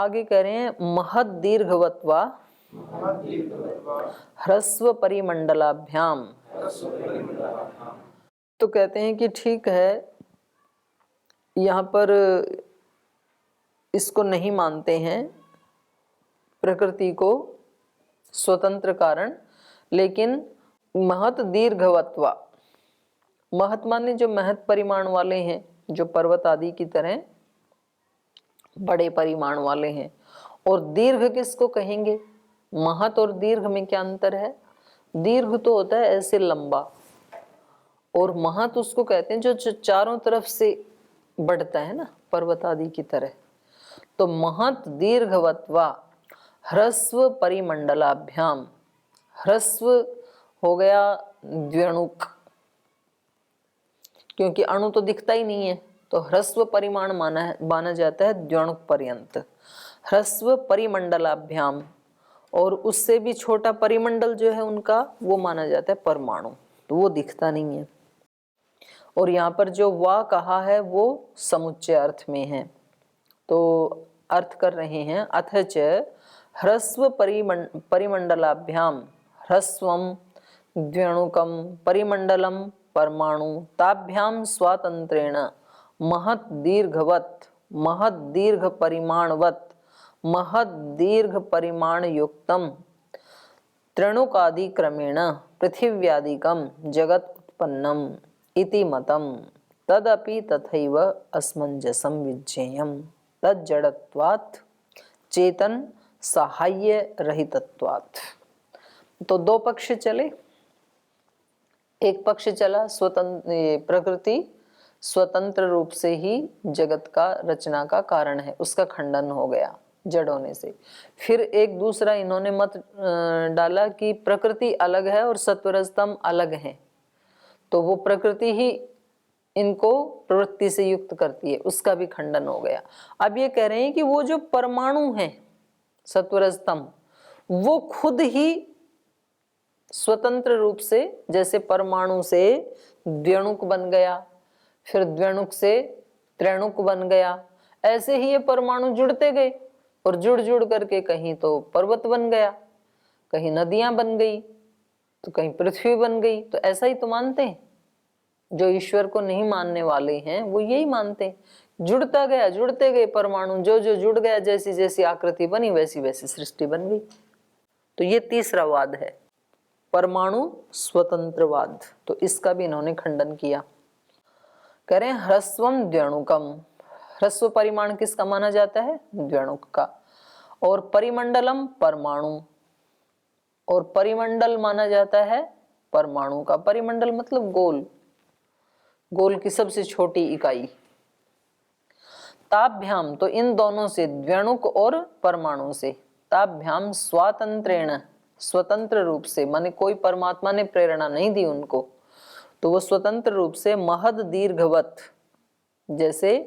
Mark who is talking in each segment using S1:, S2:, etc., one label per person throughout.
S1: आगे कह रहे हैं महद दीर्घवत्वा ह्रस्व परिमंडलाभ्याम। तो कहते हैं कि ठीक है, यहाँ पर इसको नहीं मानते हैं प्रकृति को स्वतंत्र कारण, लेकिन महत दीर्घवत्वा, महत माने जो महत परिमाण वाले हैं, जो पर्वत आदि की तरह बड़े परिमाण वाले हैं। और दीर्घ किसको कहेंगे? महत और दीर्घ में क्या अंतर है? दीर्घ तो होता है ऐसे लंबा, और महत उसको कहते हैं जो चारों तरफ से बढ़ता है ना, पर्वत आदि की तरह। तो महत दीर्घवत्वा ह्रस्व परिमंडलाभ्याम, ह्रस्व हो गया द्व्यणुक, क्योंकि अणु तो दिखता ही नहीं है, तो ह्रस्व परिमाण माना जाता है द्व्यणुक पर्यंत। ह्रस्व परिमंडलाभ्याम, और उससे भी छोटा परिमंडल जो है उनका, वो माना जाता है परमाणु, तो वो दिखता नहीं है। और यहाँ पर जो वा कहा है वो समुच्चय अर्थ में है, तो अर्थ कर रहे हैं अथच ह्रस्व परिमंडलाभ्याम ह्रस्वम द्व्यणुकम परिमंडलम परमाणु ताभ्याम स्वातंत्रेण महत् दीर्घवत् महत् दीर्घ परिमाणवत् महत् दीर्घ परिमाण युक्तम त्रणुकादि क्रमेण पृथिव्यादिकम जगत उत्पन्नम इति मतम तदपि तथैव असमंजसम विज्ञेयम् तज्जड़त्वात् चेतन साहाय्य रहितत्वात्। तो दो पक्ष चले। एक पक्ष चला स्वतंत्र, प्रकृति स्वतंत्र रूप से ही जगत का रचना का कारण है, उसका खंडन हो गया जड़ होने से। फिर एक दूसरा इन्होंने मत डाला कि प्रकृति अलग है और सत्वरजतम अलग है, तो वो प्रकृति ही इनको प्रवृत्ति से युक्त करती है, उसका भी खंडन हो गया। अब ये कह रहे हैं कि वो जो परमाणु है सत्वरजतम, वो खुद ही स्वतंत्र रूप से, जैसे परमाणु से द्व्यणुक बन गया, फिर द्व्यणुक से त्रणुक बन गया, ऐसे ही ये परमाणु जुड़ते गए और जुड़ जुड़ करके कहीं तो पर्वत बन गया, कहीं नदियां बन गई, तो कहीं पृथ्वी बन गई। तो ऐसा ही तो मानते हैं। जो ईश्वर को नहीं मानने वाले हैं वो यही मानते हैं, जुड़ता गया, जुड़ते गए परमाणु, जो जो जुड़ गया, जैसी जैसी आकृति बनी वैसी वैसी सृष्टि बन गई। तो ये तीसरा वाद है, परमाणु स्वतंत्रवाद। तो इसका भी इन्होंने खंडन किया। कह रहे हैं ह्रस्वम द्व्यणुकम, ह्रस्व परिमाण किसका माना जाता है? द्व्यणुक का। और परिमंडलम परमाणु, और परिमंडल माना जाता है परमाणु का। परिमंडल मतलब गोल, गोल की सबसे छोटी इकाई। ताभ्याम, तो इन दोनों से, द्व्यणुक और परमाणु से, ताभ्याम स्वातंत्रेण, स्वतंत्र रूप से, माने कोई परमात्मा ने प्रेरणा नहीं दी उनको, तो वो स्वतंत्र रूप से महद दीर्घवत, जैसे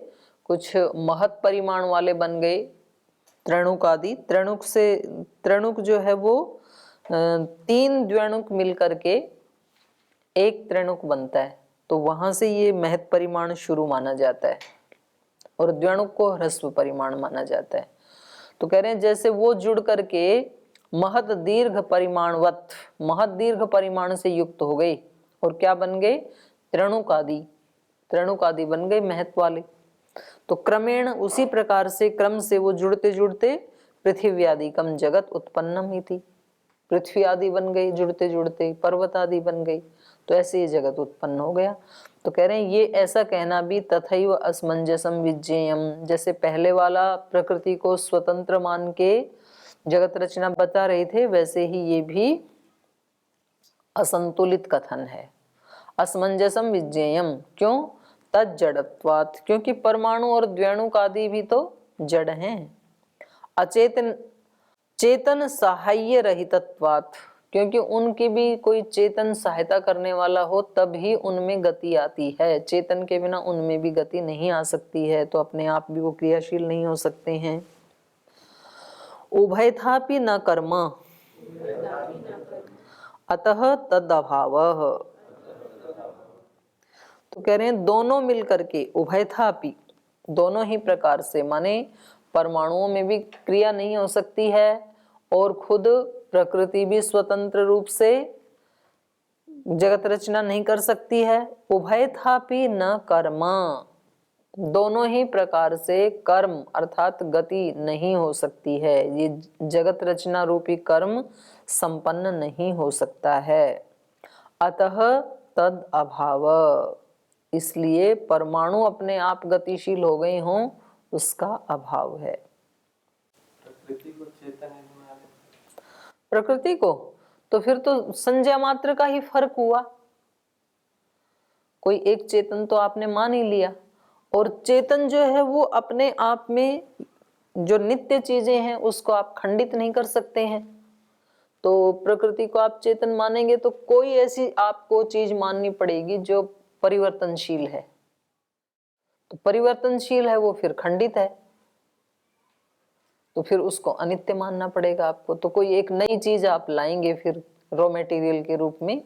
S1: कुछ महत परिमाण वाले बन गए त्रणुक आदि। त्रणुक से, त्रणुक जो है वो 3 द्व्यणुक मिलकर के एक त्रणुक बनता है, तो वहां से ये महत परिमाण शुरू माना जाता है, और द्व्यणुक को ह्रस्व परिमाण माना जाता है। तो कह रहे हैं जैसे वो जुड़ करके महत दीर्घ परिमाणवत, महत दीर्घ परिमाण से युक्त हो गए, और क्या बन गए? त्रणुक आदि, त्रणुक आदि बन गए महत वाले। तो क्रमेण, उसी प्रकार से, क्रम से वो जुड़ते जुड़ते पृथ्वी आदि कम जगत उत्पन्नम ही थी, पृथ्वी आदि बन गई, जुड़ते जुड़ते पर्वत आदि बन गई, तो ऐसे ये जगत उत्पन्न हो गया। तो कह रहे हैं ये ऐसा कहना भी तथैव असमंजसम विज्ञेयम, जैसे पहले वाला प्रकृति को स्वतंत्र मान के जगत रचना बता रहे थे, वैसे ही ये भी असंतुलित कथन है। असमंजसम विज्ञेयम, क्यों? तज्जड़त्वात्, क्योंकि परमाणु और द्व्यणुक आदि भी तो जड़ हैं। अचेतन, चेतन साहाय्य रहितत्वात्, क्योंकि उनकी भी कोई चेतन सहायता करने वाला हो तब ही उनमें गति आती है, चेतन के बिना उनमें भी गति नहीं आ सकती है, तो अपने आप भी वो क्रियाशील नहीं हो सकते हैं। उभयथापि न कर्म अतः तदभावः, तो कह रहे हैं दोनों मिलकर के, उभयथापि, दोनों ही प्रकार से, माने परमाणुओं में भी क्रिया नहीं हो सकती है और खुद प्रकृति भी स्वतंत्र रूप से जगत रचना नहीं कर सकती है। उभयथापि न कर्म, दोनों ही प्रकार से कर्म अर्थात गति नहीं हो सकती है। ये जगत रचना रूपी कर्म संपन्न नहीं हो सकता है। अतः तद अभाव, इसलिए परमाणु अपने आप गतिशील हो गए हों उसका अभाव है।
S2: प्रकृति को चेतन नहीं बना देते।
S1: प्रकृति को तो फिर तो संज्ञा मात्र का ही फर्क हुआ। कोई एक चेतन तो आपने मान ही लिया, और चेतन जो है वो अपने आप में जो नित्य चीजें हैं उसको आप खंडित नहीं कर सकते हैं। तो प्रकृति को आप चेतन मानेंगे तो कोई ऐसी आपको चीज माननी पड़ेगी जो परिवर्तनशील है। तो परिवर्तनशील है वो फिर खंडित है, तो फिर उसको अनित्य मानना पड़ेगा आपको। तो कोई एक नई चीज आप लाएंगे फिर रॉ मटेरियल के रूप में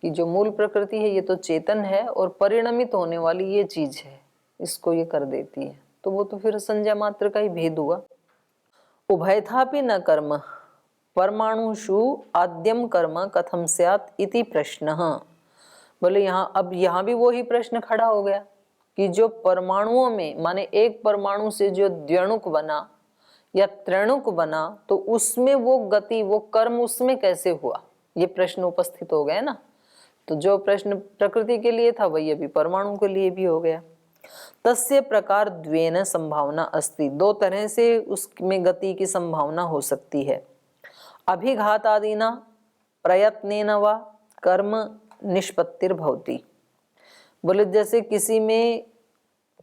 S1: कि जो मूल प्रकृति है ये तो चेतन है और परिणमित होने वाली ये चीज है, इसको ये कर देती है, तो वो तो फिर संज्ञा मात्र का ही भेद हुआ। उभयथापि न कर्म परमाणुषु आद्यम कर्म कथम स्यात् इति प्रश्नः। बोले यहाँ भी वही प्रश्न खड़ा हो गया कि जो परमाणुओं में माने एक परमाणु से जो द्व्यणुक बना या त्रिणुक बना तो उसमें वो गति वो कर्म उसमें कैसे हुआ, ये प्रश्न उपस्थित हो गया ना। तो जो प्रश्न प्रकृति के लिए था वही अभी परमाणु के लिए भी हो गया। तस्य प्रकार द्वेन संभावना अस्ति, दो तरह से उसमें गति की संभावना हो सकती है। अभिघातादिना प्रयत्नेन वा कर्म निष्पत्तिर्भवति। बोले जैसे किसी में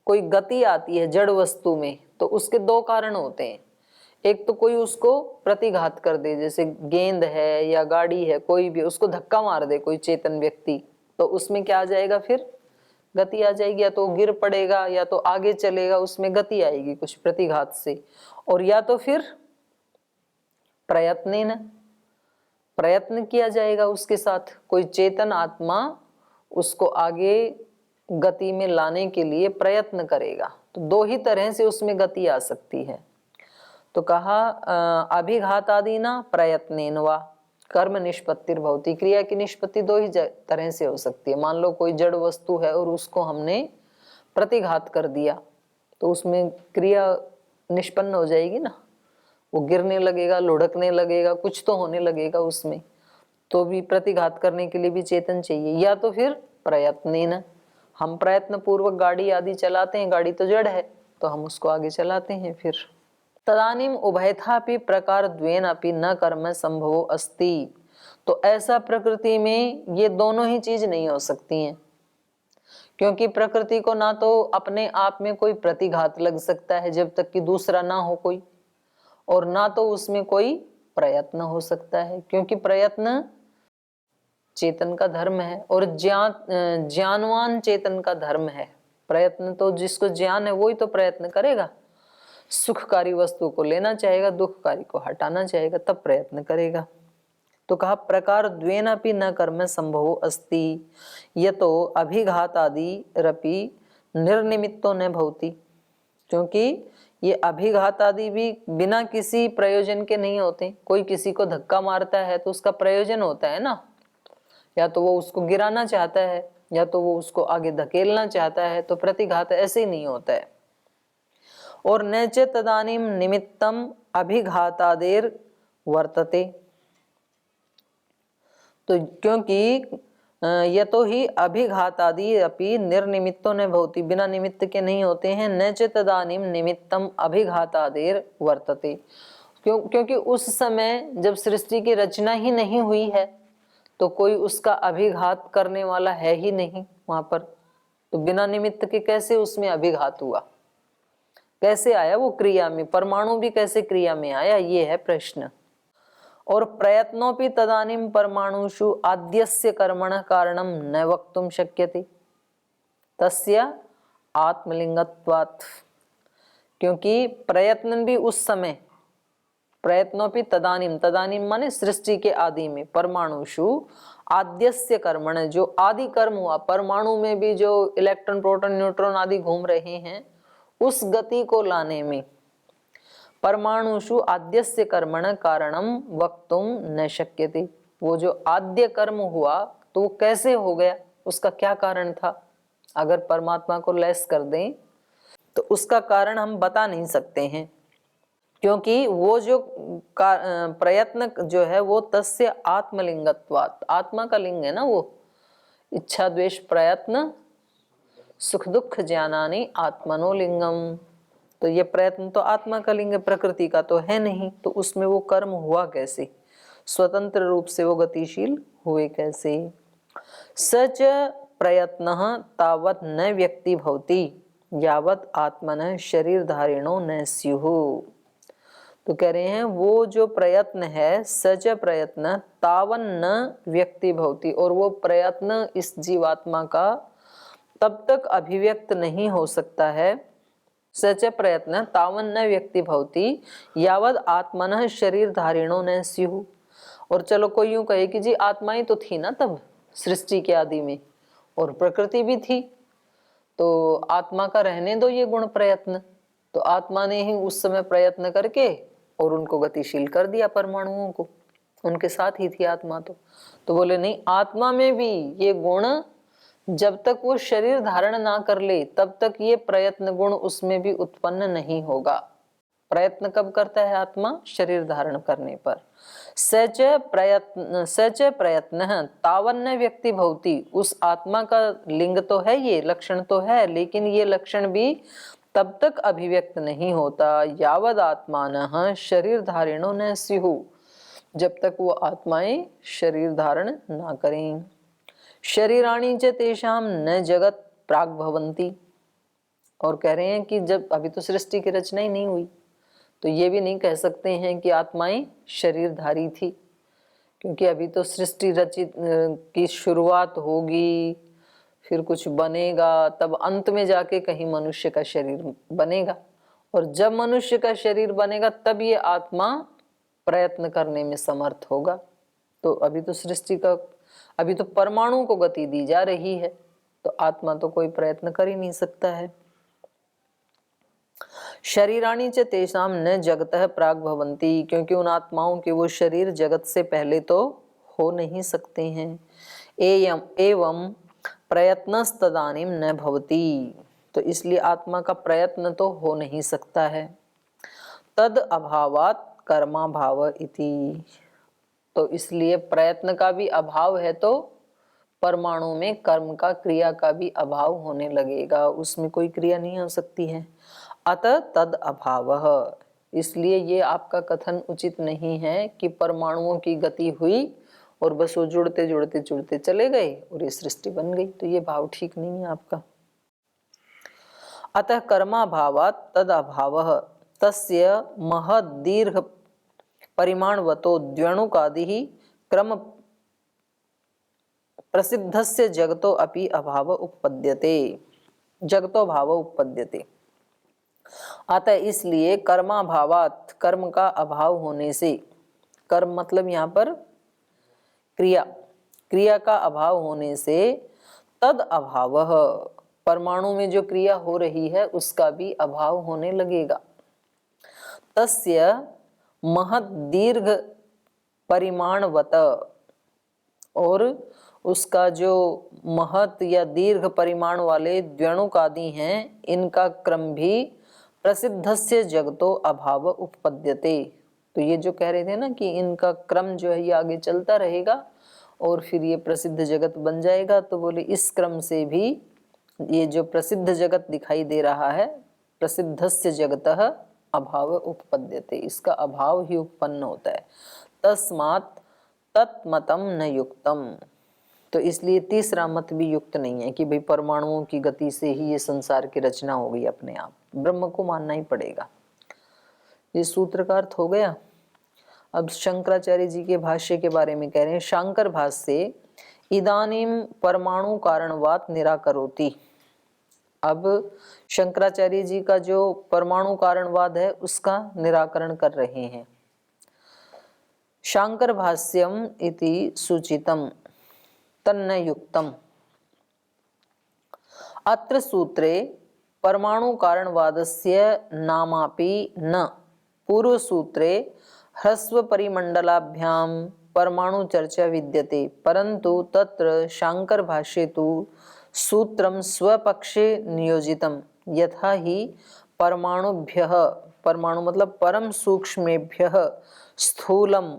S1: कोई गति आती है जड़ वस्तु में तो उसके दो कारण होते हैं। एक तो कोई उसको प्रतिघात कर दे, जैसे गेंद है या गाड़ी है, कोई भी उसको धक्का मार दे कोई चेतन व्यक्ति, तो उसमें क्या आ जाएगा, फिर गति आ जाएगी। या तो गिर पड़ेगा या तो आगे चलेगा, उसमें गति आएगी कुछ प्रतिघात से। और या तो फिर प्रयत्न किया जाएगा उसके साथ, कोई चेतन आत्मा उसको आगे गति में लाने के लिए प्रयत्न करेगा। तो दो ही तरह से उसमें गति आ सकती है। तो कहा अभिघातादिना प्रयत्नेन वा कर्म निष्पत्तिर्भवति, क्रिया की निष्पत्ति दो ही तरह से हो सकती है। मान लो कोई जड़ वस्तु है और उसको हमने प्रतिघात कर दिया तो उसमें क्रिया निष्पन्न हो जाएगी ना, वो गिरने लगेगा, लुढ़कने लगेगा, कुछ तो होने लगेगा उसमें, तो भी प्रतिघात करने के लिए भी चेतन चाहिए। या तो फिर प्रयत्नेन, हम प्रयत्न पूर्वक गाड़ी आदि चलाते हैं, गाड़ी तो जड़ है तो हम उसको आगे चलाते हैं। फिर तदानीम उभयथापि प्रकार द्वेन अपि न कर्म संभवो अस्ति, तो ऐसा प्रकृति में ये दोनों ही चीज नहीं हो सकती हैं, क्योंकि प्रकृति को ना तो अपने आप में कोई प्रतिघात लग सकता है जब तक कि दूसरा ना हो कोई, और ना तो उसमें कोई प्रयत्न हो सकता है, क्योंकि प्रयत्न चेतन का धर्म है और ज्ञानवान चेतन का धर्म है। प्रयत्न तो जिसको ज्ञान है वही तो प्रयत्न करेगा, सुखकारी वस्तु को लेना चाहेगा, दुखकारी को हटाना चाहेगा, तब प्रयत्न करेगा। तो कहा प्रकार द्वेनापि न कर्म संभवो अस्ति यतो अभिघातादि रपि निर्निमित्तो न भवति, क्योंकि ये अभिघात आदि भी बिना किसी प्रयोजन के नहीं होते। कोई किसी को धक्का मारता है तो उसका प्रयोजन होता है ना, या तो वो उसको गिराना चाहता है या तो वो उसको आगे धकेलना चाहता है, तो प्रतिघात ऐसे ही नहीं होता है। और न च तदानीम निमित्तम अभिघातादेर वर्तते, तो क्योंकि यतो ही अभिघातादि अपि निर्निमित्तो न भवति, बिना निमित्त के नहीं होते हैं। न च तदानीम निमित्तम अभिघातादेर वर्तते, क्योंकि उस समय जब सृष्टि की रचना ही नहीं हुई है तो कोई उसका अभिघात करने वाला है ही नहीं वहां पर, तो बिना निमित्त के कैसे उसमें अभिघात हुआ, कैसे आया वो क्रिया में, परमाणु भी कैसे क्रिया में आया, ये है प्रश्न। और प्रयत्नोपि तदानीम परमाणुषु आद्यस्य कर्मण कारणम न वक्तुम शक्यते तस्य आत्मलिंगत्वात्, क्योंकि प्रयत्न भी उस समय, प्रयत्नोपि तदानीम, तदानीम माने सृष्टि के आदि में, परमाणुषु आद्यस्य कर्मण, जो आदि कर्म हुआ परमाणु में भी, जो इलेक्ट्रॉन प्रोटॉन न्यूट्रॉन आदि घूम रहे हैं, उस गति को लाने में परमाणुषु आद्यस्य कर्मण कारणम वक्तुम न शक्यते। वो जो आद्य कर्म हुआ तो वो कैसे हो गया, उसका क्या कारण था, अगर परमात्मा को लेस कर दें तो उसका कारण हम बता नहीं सकते हैं, क्योंकि वो जो प्रयत्न जो है वो तस्य आत्मलिंगत्वात्, आत्मा का लिंग है ना वो, इच्छा द्वेष प्रयत्न सुख दुख ज्ञानानि आत्मनो लिंगम। तो ये प्रयत्न तो आत्मा का लिंग है, प्रकृति का तो है नहीं, तो उसमें वो कर्म हुआ कैसे, स्वतंत्र रूप से वो गतिशील हुए कैसे। सच प्रयत्नः तावत् न व्यक्ति भवति यावत् आत्मनः शरीरधारिणो न स्युः। तो कह रहे हैं वो जो प्रयत्न है, सच प्रयत्न तावन न व्यक्ति भवति, और वो प्रयत्न इस जीवात्मा का तब तक अभिव्यक्त नहीं हो सकता है, सच प्रयत्न तावन न व्यक्ति भवति यावत् आत्मनः शरीरधारिणो न स्युः। और चलो कोई यूं कहे कि जी आत्माएं तो थी ना तब सृष्टि के आदि में, और प्रकृति भी थी, तो आत्मा का रहने दो ये गुण प्रयत्न, तो आत्मा ने ही उस समय प्रयत्न करके और उनको गतिशील कर दिया, परमाणुओं को, उनके साथ ही थी आत्मा। तो बोले नहीं, आत्मा में भी ये गुण जब तक वो शरीर धारण ना कर ले तब तक ये प्रयत्न गुण उसमें भी उत्पन्न नहीं होगा। प्रयत्न कब करता है आत्मा, शरीर धारण करने पर। सच प्रयत्न तावन्न व्यक्ति भवति, उस आत्मा का लिंग तो है, ये लक्षण तो है, लेकिन ये लक्षण भी तब तक अभिव्यक्त नहीं होता यावद आत्मानः शरीर धारिणो न स्युः, जब तक वो आत्माएं शरीर धारण ना करें। शरीराणि च तेषाम न जगत प्राग भवन्ति, और कह रहे हैं कि जब अभी तो सृष्टि की रचना ही नहीं हुई, तो ये भी नहीं कह सकते हैं कि आत्माएं शरीरधारी थी, क्योंकि अभी तो सृष्टि रचित की शुरुआत होगी, फिर कुछ बनेगा, तब अंत में जाके कहीं मनुष्य का शरीर बनेगा, और जब मनुष्य का शरीर बनेगा तब ये आत्मा प्रयत्न करने में समर्थ होगा। तो अभी तो सृष्टि का, अभी तो परमाणु को गति दी जा रही है, तो आत्मा तो कोई प्रयत्न कर ही नहीं सकता है। शरीराणि च तेषाम न जगतः प्राग भवन्ति, क्योंकि उन आत्माओं के वो शरीर जगत से पहले तो हो नहीं सकते हैं। एवं प्रयत्नस्तदानीम न भवति, तो इसलिए आत्मा का प्रयत्न तो हो नहीं सकता है। तद अभावात् कर्मा भाव इति, तो इसलिए प्रयत्न का भी अभाव है तो परमाणु में कर्म का, क्रिया का भी अभाव होने लगेगा, उसमें कोई क्रिया नहीं हो सकती है। अतः तद अभावः, इसलिए ये आपका कथन उचित नहीं है कि परमाणुओं की गति हुई और बस वो जुड़ते जुड़ते जुड़ते चले गए और ये सृष्टि बन गई, तो ये भाव ठीक नहीं है आपका। अतः कर्माभावात् तद अभावः तस्य महद् दीर्घ परिमाणवतो द्व्यणुकादिः क्रम प्रसिद्धस्य जगतो अपि अभाव उपपद्यते, जगतो भाव उपपद्यते। अतः इसलिए कर्माभावात्, कर्म का अभाव होने से, कर्म मतलब यहाँ पर क्रिया, क्रिया का अभाव होने से तद अभावः, परमाणु में जो क्रिया हो रही है उसका भी अभाव होने लगेगा। तस्य महत् दीर्घ परिमाणवत, और उसका जो महत् या दीर्घ परिमाण वाले द्व्यणुकादि हैं, इनका क्रम भी प्रसिद्धस्य जगतो अभाव उपपद्यते। तो ये जो कह रहे थे ना कि इनका क्रम जो है ये आगे चलता रहेगा और फिर ये प्रसिद्ध जगत बन जाएगा, तो बोले इस क्रम से भी ये जो प्रसिद्ध जगत दिखाई दे रहा है, प्रसिद्धस्य जगतः अभाव उपपद्यते, इसका अभाव ही उत्पन्न होता है। तस्मात् तत्मतम न युक्तम, तो इसलिए तीसरा मत भी युक्त नहीं है कि भाई परमाणुओं की गति से ही ये संसार की रचना हो गई अपने आप, ब्रह्म को मानना ही पड़ेगा। ये सूत्र का अर्थ हो गया। अब शंकराचार्य जी के भाष्य के बारे में कह रहे हैं। शांकर भाष्य इदानीम परमाणु कारणवाद निराकरोति। अब शंकराचार्य जी का जो परमाणु कारणवाद है उसका निराकरण कर रहे हैं। शांकर भाष्यम इति सूचितम तन्न युक्तम। अत्र सूत्रे परमाणु कारणवादस्य नामापि न पूर्व सूत्रे ह्रस्व परिमंडलाभ्याम परमाणु चर्चा विद्यते, परंतु तत्र शांकर भाष्ये तु सूत्रम स्वपक्षे नियोजितम यथा ही परमाणुभ्यः, परमाणु मतलब परम सूक्ष्मेभ्यः स्थूलम,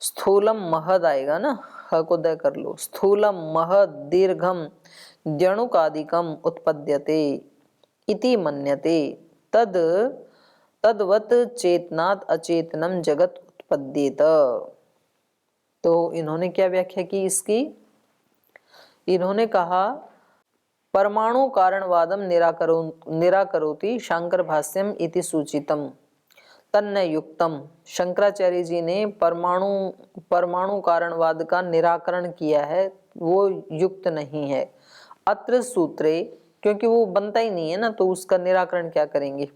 S1: स्थूलम महद आएगा ना, ह को दय कर लो, स्थूलम महद दीर्घम द्यणुकादिकम उत्पद्यते इति मन्यते तद तद्वत चेतनात् अचेतनम जगत उत्पद्येत। तो इन्होंने क्या व्याख्या की इसकी, इन्होंने कहा परमाणु कारणवादम निराकरोति शांकर भाष्यम इति सूचितम तन्न युक्तम। शंकराचार्य जी ने परमाणु कारणवाद का निराकरण किया है, वो युक्त नहीं है। अत्र सूत्रे, क्योंकि वो बनता ही नहीं है ना, तो उसका निराकरण क्या करेंगे।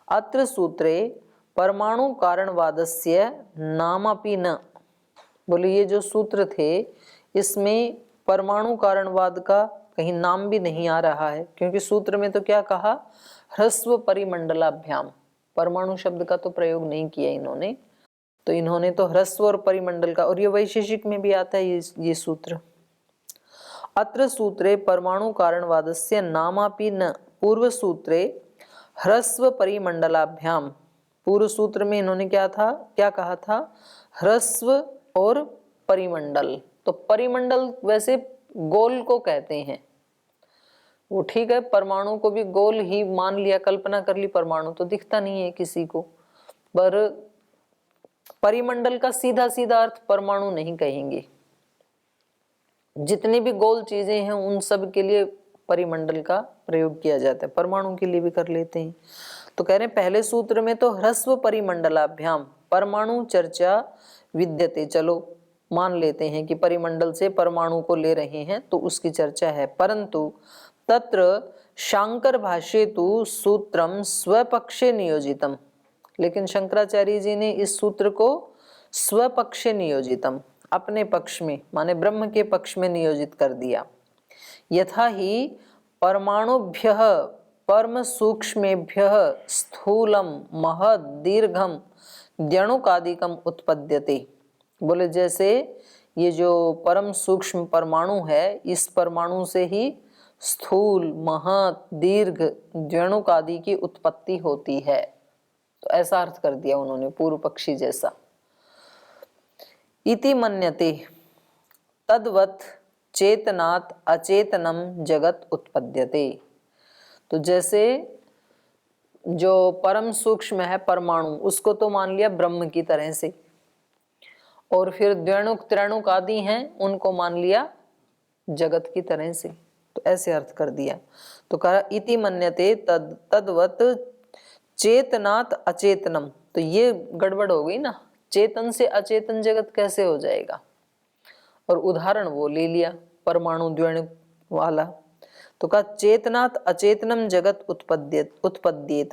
S1: अत्र सूत्रे परमाणु कारणवादस्य नामपि न, बोले ये जो सूत्र थे इसमें परमाणु कारणवाद का कहीं नाम भी नहीं आ रहा है, क्योंकि सूत्र में तो क्या कहा, ह्रस्व परिमंडलाभ्याम, परमाणु शब्द का तो प्रयोग नहीं किया इन्होंने, तो इन्होंने तो ह्रस्व और परिमंडल का, और ये वैशेषिक में भी आता है ये सूत्र। अत्र सूत्रे परमाणु कारणवादस्य नामापि न, पूर्व सूत्रे ह्रस्व परिमंडलाभ्याम, पूर्व सूत्र में इन्होंने क्या कहा था, ह्रस्व और परिमंडल। तो परिमंडल वैसे गोल को कहते हैं, वो ठीक है, परमाणु को भी गोल ही मान लिया, कल्पना कर ली, परमाणु तो दिखता नहीं है किसी को, पर परिमंडल का सीधा सीधा अर्थ परमाणु नहीं कहेंगे। जितनी भी गोल चीजें हैं उन सब के लिए परिमंडल का प्रयोग किया जाता है, परमाणु के लिए भी कर लेते हैं। तो कह रहे हैं पहले सूत्र में तो ह्रस्व परिमंडलाभ्याम परमाणु चर्चा विद्यते, चलो मान लेते हैं कि परिमंडल से परमाणु को ले रहे हैं तो उसकी चर्चा है, परंतु तत्र शांकर भाष्ये तु सूत्रम स्वपक्षे नियोजितम, लेकिन शंकराचार्य जी ने इस सूत्र को स्वपक्षे नियोजितम, अपने पक्ष में माने ब्रह्म के पक्ष में नियोजित कर दिया। यथा ही परमाणुभ्यः परम सूक्ष्मेभ्यः स्थूलम महद दीर्घम द्यणुकादिकम उत्पद्यते, बोले जैसे ये जो परम सूक्ष्म परमाणु है, इस परमाणु से ही स्थूल महत दीर्घ द्यणुकादि की उत्पत्ति होती है। तो ऐसा अर्थ कर दिया उन्होंने पूर्व पक्षी जैसा। इति मन्यते तद्वत् चेतनात् अचेतनम जगत उत्पद्यते, तो जैसे जो परम सूक्ष्म है परमाणु, उसको तो मान लिया ब्रह्म की तरह से, और फिर द्व्यणुक त्रणुक आदि हैं उनको मान लिया जगत की तरह से, तो ऐसे अर्थ कर दिया। तो कहा इति मन्यते तद्वत चेतनात् अचेतनम, तो ये गड़बड़ हो गई ना, चेतन से अचेतन जगत कैसे हो जाएगा, और उदाहरण वो ले लिया परमाणु द्व्यणुक वाला। तो कहा चेतनात् अचेतनम जगत उत्पद्येत,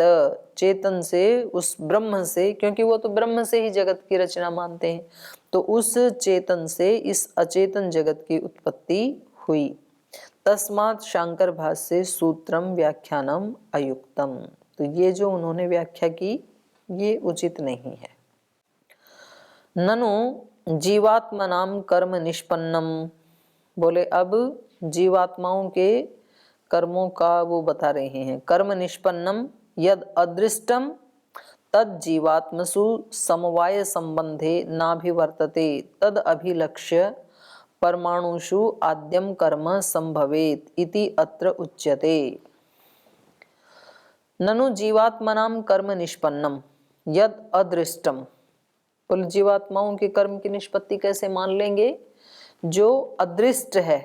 S1: चेतन से उस ब्रह्म से, क्योंकि वो तो ब्रह्म से ही जगत की रचना मानते हैं, तो उस चेतन से इस अचेतन जगत की उत्पत्ति हुई। तस्मात् शांकर भाष्ये सूत्रम व्याख्यानम अयुक्तम, तो ये जो उन्होंने व्याख्या की ये उचित नहीं है। ननु जीवात्मनाम कर्म निष्पन्नम, बोले अब जीवात्माओं के कर्मों का वो बता रहे हैं। कर्म निष्पन्नम यद अदृष्टम तद जीवात्मसु समवाय संबंधे नाभिवर्तते तद अभिलक्ष्य परमाणुषु आद्यम कर्म संभवेत इति अत्र उच्यते। ननु जीवात्मनाम कर्म निष्पन्नम यद अदृष्टम, बोले जीवात्माओं के कर्म की निष्पत्ति कैसे मान लेंगे, जो अदृष्ट है,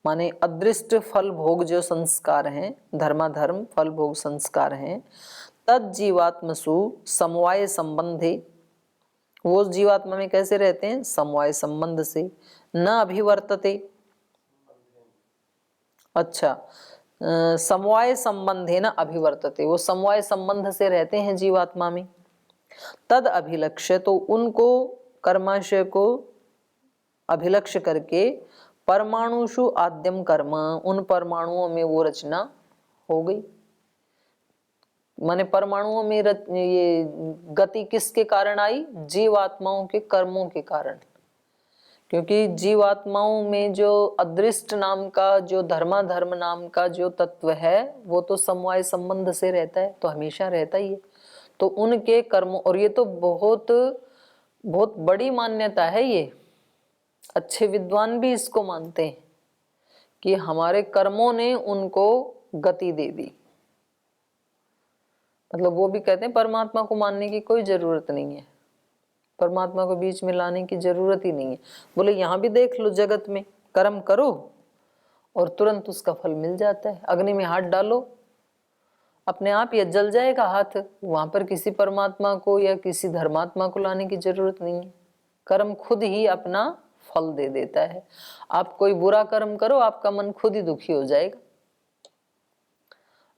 S1: माने अदृष्ट फल भोग जो संस्कार हैं, धर्माधर्म फल भोग संस्कार हैं, तद जीवात्मसु समवाय संबंधे, वो जीवात्मा में कैसे रहते हैं, समवाय संबंध से, न अभिवर्तते, अच्छा समवाय संबंधे न अभिवर्तते, वो समवाय संबंध से रहते हैं जीवात्मा में। तद अभिलक्ष्य, तो उनको कर्माशय को अभिलक्ष्य करके परमाणुषु आद्यम कर्म, उन परमाणुओं में वो रचना हो गई। माने परमाणुओं में ये गति किसके कारण आई? जीवात्माओं के कर्मों के कारण। क्योंकि जीवात्माओं में जो अदृष्ट नाम का, जो धर्माधर्म नाम का जो तत्व है, वो तो समवाय संबंध से रहता है, तो हमेशा रहता ही है। तो उनके कर्मों, और ये तो बहुत बहुत बड़ी मान्यता है, ये अच्छे विद्वान भी इसको मानते हैं कि हमारे कर्मों ने उनको गति दे दी। मतलब वो भी कहते हैं परमात्मा को मानने की कोई जरूरत नहीं है, परमात्मा को बीच में लाने की जरूरत ही नहीं है। बोले यहाँ भी देख लो, जगत में कर्म करो और तुरंत उसका फल मिल जाता है। अग्नि में हाथ डालो, अपने आप ये जल जाएगा हाथ, वहां पर किसी परमात्मा को या किसी धर्मात्मा को लाने की जरूरत नहीं है। कर्म खुद ही अपना फल दे देता है। आप कोई बुरा कर्म करो, आपका मन खुद ही दुखी हो जाएगा।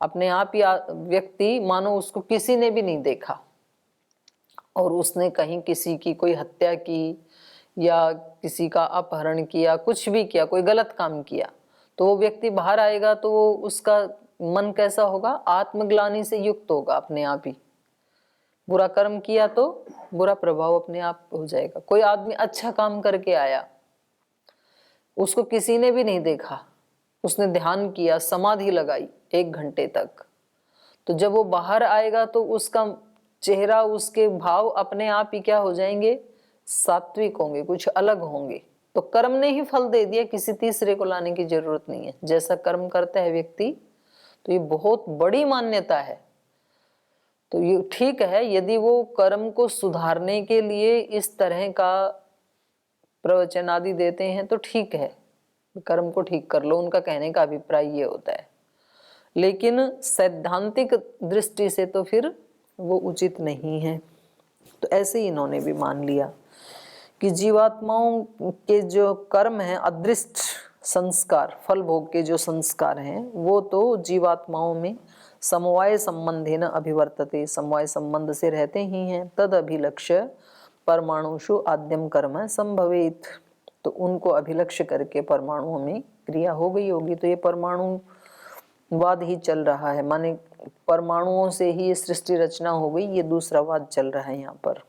S1: अपने आप ही व्यक्ति, मानो उसको किसी ने भी नहीं देखा और उसने कहीं किसी की कोई हत्या की या किसी का अपहरण किया, कुछ भी किया, कोई गलत काम किया, तो वो व्यक्ति बाहर आएगा तो वो उसका मन कैसा होगा? आत्मग्लानि से युक्त होगा। अपने आप ही बुरा कर्म किया तो बुरा प्रभाव अपने आप हो जाएगा। कोई आदमी अच्छा काम करके आया, उसको किसी ने भी नहीं देखा, उसने ध्यान किया, समाधि लगाई 1 घंटे तक, तो जब वो बाहर आएगा तो उसका चेहरा, उसके भाव अपने आप ही क्या हो जाएंगे? सात्विक होंगे, कुछ अलग होंगे। तो कर्म ने ही फल दे दिया, किसी तीसरे को लाने की जरूरत नहीं है। जैसा कर्म करता है व्यक्ति, तो ये बहुत बड़ी मान्यता है। तो ये ठीक है, यदि वो कर्म को सुधारने के लिए इस तरह का प्रवचन आदि देते हैं तो ठीक है, कर्म को ठीक कर लो, उनका कहने का अभिप्राय ये होता है। लेकिन सैद्धांतिक दृष्टि से तो फिर वो उचित नहीं है। तो ऐसे ही इन्होंने भी मान लिया कि जीवात्माओं के जो कर्म हैं, अदृष्ट संस्कार, फल भोग के जो संस्कार हैं, वो तो जीवात्माओं में समवाय संबंधेन अभिवर्तते, समवाय संबंध से रहते ही हैं। तद अभिलक्ष्य परमाणुषु आद्यम कर्म संभवेत, तो उनको अभिलक्ष्य करके परमाणुओं में क्रिया हो गई होगी। तो ये परमाणुवाद ही चल रहा है, माने परमाणुओं से ही सृष्टि रचना हो गई, ये दूसरा वाद चल रहा है यहाँ पर।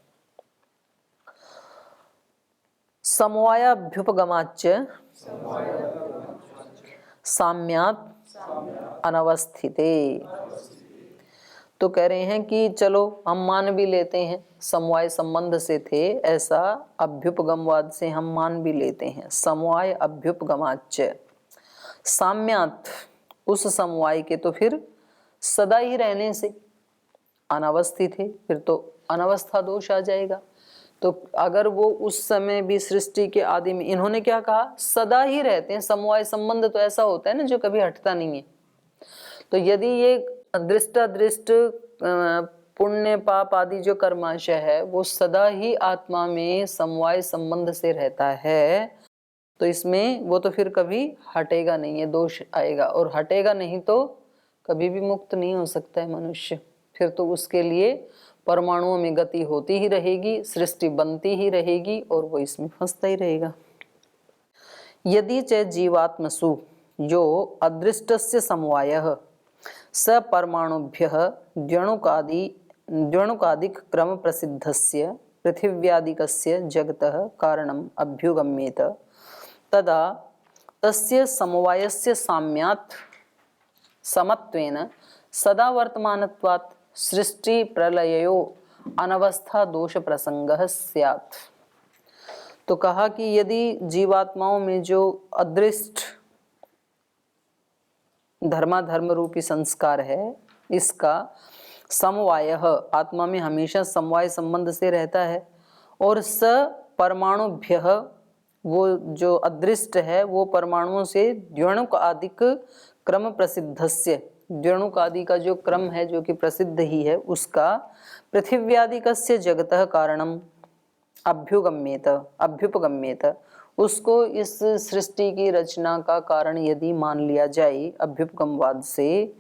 S1: समवायाभ्युपगमाच्च साम्यात् अनवस्थिते, तो कह रहे हैं कि चलो हम मान भी लेते हैं समवाय संबंध से थे, ऐसा अभ्युपगमवाद से हम मान भी लेते हैं। समवाय अभ्युपगमाच्च साम्यात्, उस समवाय के तो फिर सदा ही रहने से, अनावस्थित है फिर तो अनावस्था दोष आ जाएगा। तो अगर वो उस समय भी सृष्टि के आदि में, इन्होंने क्या कहा? सदा ही रहते हैं। समवाय संबंध तो ऐसा होता है ना जो कभी हटता नहीं है। तो यदि ये दृष्टादृष्ट पुण्य पाप आदि जो कर्माशय है वो सदा ही आत्मा में समवाय संबंध से रहता है, तो इसमें वो तो फिर कभी हटेगा नहीं है, दोष आएगा। और हटेगा नहीं तो कभी भी मुक्त नहीं हो सकता है मनुष्य। फिर तो उसके लिए परमाणुओं में गति होती ही रहेगी, सृष्टि बनती ही रहेगी और वो इसमें फंसता ही रहेगा। यदि च जीवात्मसु यो अदृष्टस्य समवायः स परमाणुभ्यः द्व्यणुकादिक क्रम प्रसिद्धस्य पृथिव्यादिकस्य जगतः कारणम् अभ्युगम्येत, तदा तस्य समवायस्य साम्यात् समत्वेन सदा वर्तमानत्वात् सृष्टि प्रलययो अनवस्था दोष प्रसंगः स्यात्। तो कहा कि यदि जीवात्माओं में जो अदृष्ट धर्माधर्म रूपी संस्कार है, इसका समवाय आत्मा में हमेशा समवाय संबंध से रहता है, और स परमाणुभ्य, वो जो अदृष्ट है वो परमाणुओं से द्व्यणुक आदिक क्रम प्रसिद्धस्य, द्व्यणुक आदि का जो क्रम है जो कि प्रसिद्ध ही है, उसका पृथिव्यादिकस्य जगतः कारणम अभ्युपगम्येत, उसको इस सृष्टि की रचना का कारण यदि मान लिया जाए अभ्युपगमवाद से,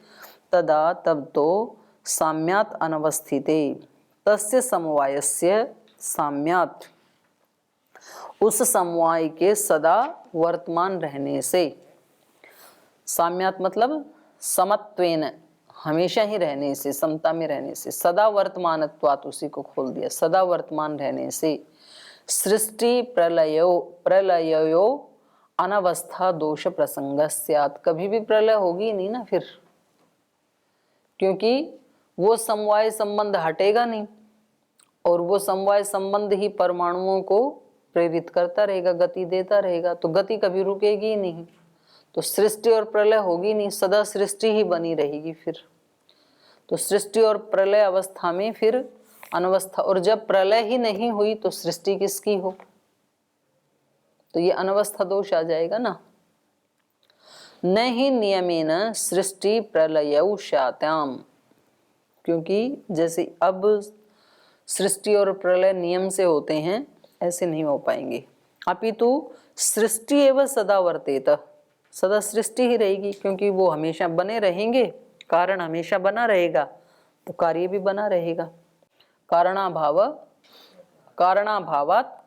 S1: तदा तब तो साम्यात् अनवस्थिते तस्य समवायस्य साम्यात्, उस समवाय के सदा वर्तमान रहने से, साम्यात् मतलब समत्वेन, हमेशा ही रहने से, समता में रहने से, सदा वर्तमानत्वात् उसी को खोल दिया, सदा वर्तमान रहने से सृष्टि प्रलयो अनवस्था दोष प्रसंगस्यात्, कभी भी प्रलय होगी नहीं ना फिर, क्योंकि वो समवाय संबंध हटेगा नहीं और वो समवाय संबंध ही परमाणुओं को प्रेरित करता रहेगा, गति देता रहेगा, तो गति कभी रुकेगी ही नहीं, तो सृष्टि और प्रलय होगी नहीं, सदा सृष्टि ही बनी रहेगी फिर। तो सृष्टि और प्रलय अवस्था में फिर अनवस्था, और जब प्रलय ही नहीं हुई तो सृष्टि किसकी हो, तो ये अनवस्था दोष आ जाएगा ना। न ही नियमेन सृष्टि प्रलयौ स्यात्याम, क्योंकि जैसे अब सृष्टि और प्रलय नियम से होते हैं ऐसे नहीं हो पाएंगे। अपितु सृष्टि एवं सदा वर्तेत, सदा सृष्टि ही रहेगी, क्योंकि वो हमेशा बने रहेंगे, कारण हमेशा बना रहेगा तो कार्य भी बना रहेगा। कारणाभावात्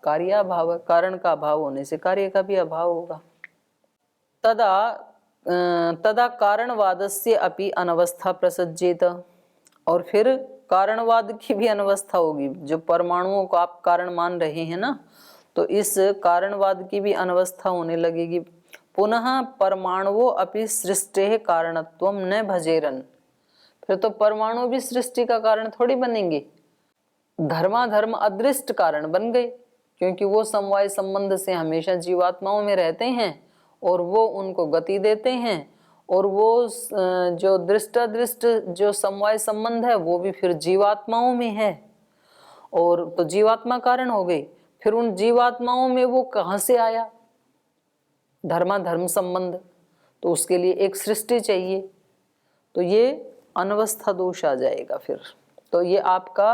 S1: कार्याभाव, कारण का अभाव होने से कार्य का भी अभाव होगा। तदा कारणवादस्य अपि अनवस्था प्रसज्जेत, और फिर कारणवाद की भी अनवस्था होगी। जो परमाणुओं को आप कारण मान रहे हैं ना, तो इस कारणवाद की भी अनवस्था होने लगेगी। पुनः परमाणुओं अपि सृष्टि कारणत्वम न भजेरन, फिर तो परमाणु भी सृष्टि का कारण थोड़ी बनेंगे, धर्माधर्म अदृष्ट कारण बन गए, क्योंकि वो समवाय संबंध से हमेशा जीवात्माओं में रहते हैं और वो उनको गति देते हैं, और वो जो दृष्टादृष्ट जो समवाय संबंध है वो भी फिर जीवात्माओं में है, और तो जीवात्मा कारण हो गई। फिर उन जीवात्माओं में वो कहाँ से आया, धर्माधर्म संबंध, तो उसके लिए एक सृष्टि चाहिए, तो ये अनवस्था दोष आ जाएगा फिर। तो ये आपका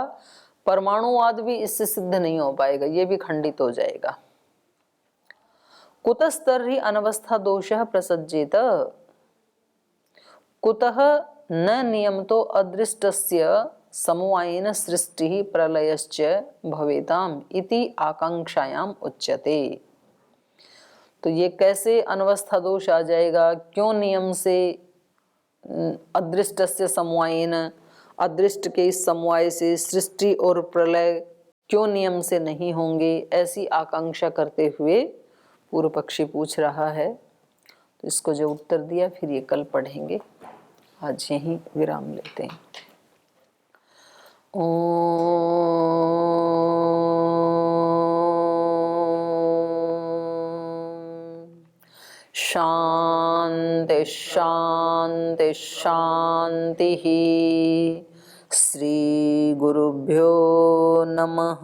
S1: परमाणुवाद भी इससे सिद्ध नहीं हो पाएगा, ये भी खंडित हो जाएगा। कुतस्तर्हि अनवस्था दोषः प्रसज्जेत, कुतः न नियमतो अदृष्टस्य समवायेन सृष्टिः प्रलयश्च भवेताम् इति आकांक्षायाम उच्यते। तो ये कैसे अनवस्था दोष आ जाएगा, क्यों नियम से अदृष्टस्य समवायेन, अदृष्ट के इस समवाय से सृष्टि और प्रलय क्यों नियम से नहीं होंगे, ऐसी आकांक्षा करते हुए पूर्व पक्षी पूछ रहा है। तो इसको जो उत्तर दिया फिर ये कल पढ़ेंगे, आज यहीं विराम लेते हैं। शांति शांति शांति। श्री गुरुभ्यो नमः।